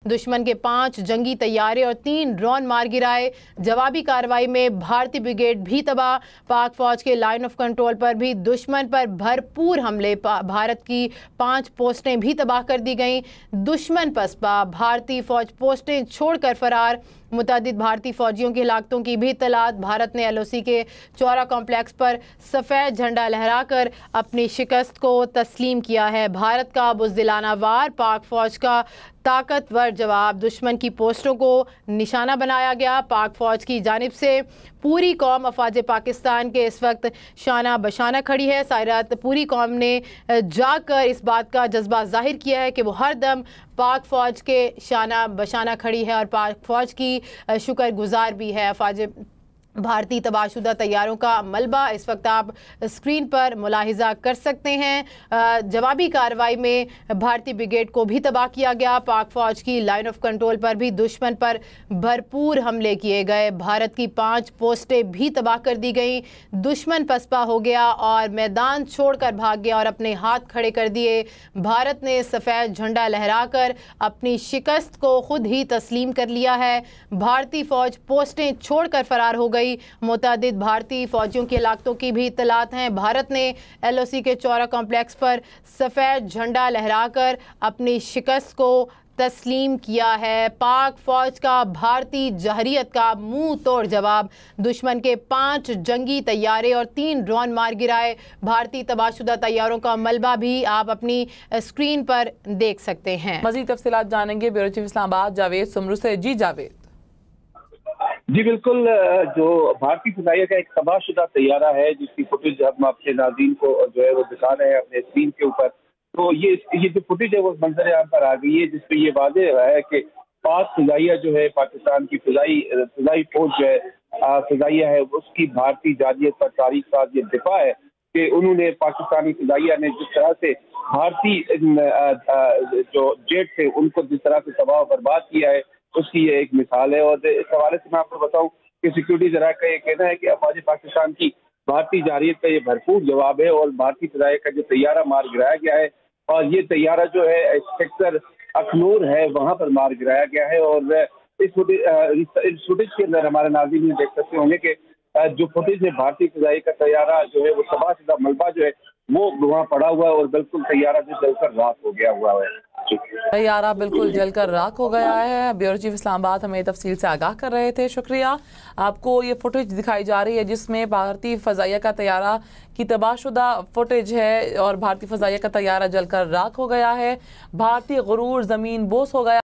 दुश्मन के 5 जंगी तैयारे और 3 ड्रोन मार गिराए। जवाबी कार्रवाई में भारतीय ब्रिगेड भी तबाह। पाक फौज के लाइन ऑफ कंट्रोल पर भी दुश्मन पर भरपूर हमले। भारत की 5 पोस्टें भी तबाह कर दी गईं। दुश्मन पसपा, भारतीय फौज पोस्टें छोड़कर फरार। मुतअद्दिद भारतीय फौजियों की हलाकतों की भी इत्तलात। भारत ने LOC के चौरा कॉम्प्लेक्स पर सफ़ेद झंडा लहराकर अपनी शिकस्त को तस्लीम किया है। भारत का बुज़दिलाना वार, पाक फौज का ताकतवर जवाब। दुश्मन की पोस्टों को निशाना बनाया गया। पाक फौज की जानिब से पूरी कौम अफवाज पाकिस्तान के इस वक्त शाना बशाना खड़ी है। सायरत पूरी कौम ने जाकर इस बात का जज्बा जाहिर किया है कि वो हर दम पाक फौज के शाना बशाना खड़ी है और पाक फौज की शुक्रगुजार भी है। अफवाज भारतीय तबाहशुदा तैयारों का मलबा इस वक्त आप स्क्रीन पर मुलाहिजा कर सकते हैं। जवाबी कार्रवाई में भारतीय ब्रिगेड को भी तबाह किया गया। पाक फौज की लाइन ऑफ कंट्रोल पर भी दुश्मन पर भरपूर हमले किए गए। भारत की 5 पोस्टें भी तबाह कर दी गई। दुश्मन पसपा हो गया और मैदान छोड़कर भाग गया और अपने हाथ खड़े कर दिए। भारत ने सफ़ेद झंडा लहराकर अपनी शिकस्त को खुद ही तस्लीम कर लिया है। भारतीय फौज पोस्टें छोड़कर फरार हो गई। मुतअद्दिद भारतीय फौजियों की हलाकतों की भी इत्तलात हैं। भारत ने LOC के चौरा कॉम्प्लेक्स पर सफ़ेद झंडा लहराकर अपनी शिकस्त को तस्लीम किया है। पाक फौज का भारतीय जहरियत का मुंह तोड़ जवाब। दुश्मन के 5 जंगी तैयारे और 3 ड्रोन मार गिराए। भारतीय तबाहशुदा तैयारों का मलबा भी आप अपनी स्क्रीन पर देख सकते हैं। मज़ीद तफसीलात जानेंगे ब्यूरो चीफ इस्लामाबाद जावेद सुमरू से। जी जावेद। जी बिल्कुल, जो भारतीय फिजाइया का एक तबाहशुदा तैयारा है जिसकी फुटेज हम आपके नाज़रीन को जो है वो दिखा रहे हैं अपने स्क्रीन के ऊपर, तो ये जो फुटेज है वो मंजर आम पर आ गई है जिसपे ये वाज़ेह रहा है कि पाक फिजाइया जो है, पाकिस्तान की फिजाई फौज जो है फिजाइया है, उसकी भारतीय जारियत पर तारीख साज ये दिफा है कि उन्होंने पाकिस्तानी फिजाइया ने जिस तरह से भारतीय जो जेट थे उनको जिस तरह से तबाह बर्बाद किया है उसकी ये एक मिसाल है। और इस हवाले से मैं आपको बताऊं कि सिक्योरिटी जराये का ये कहना है कि अफवाज पाकिस्तान की भारतीय जारियत का ये भरपूर जवाब है और भारतीय फिजाइया का जो तैयारा मार गिराया गया है और ये तैयारा जो है सेक्टर अखनूर है वहां पर मार गिराया गया है। और इस फुटेज के अंदर हमारे नाज़रीन देख सकते होंगे कि जो फुटेज है भारतीय फिजाइया का तैयारा जो है वो तबाहशुदा मलबा जो है वो वहाँ पड़ा हुआ है और बिल्कुल तैयारा जो जलकर राख हो गया हुआ है। तैयारा बिल्कुल जलकर राख हो गया है। ब्यूरो चीफ इस्लामाबाद हमें तफसील से आगाह कर रहे थे, शुक्रिया। आपको ये फुटेज दिखाई जा रही है जिसमें भारतीय फ़ज़ाइया का तैयारा की तबाहशुदा फुटेज है और भारतीय फ़ज़ाइया का तैयारा जलकर राख हो गया है। भारतीय गुरूर ज़मीन बोस हो गया।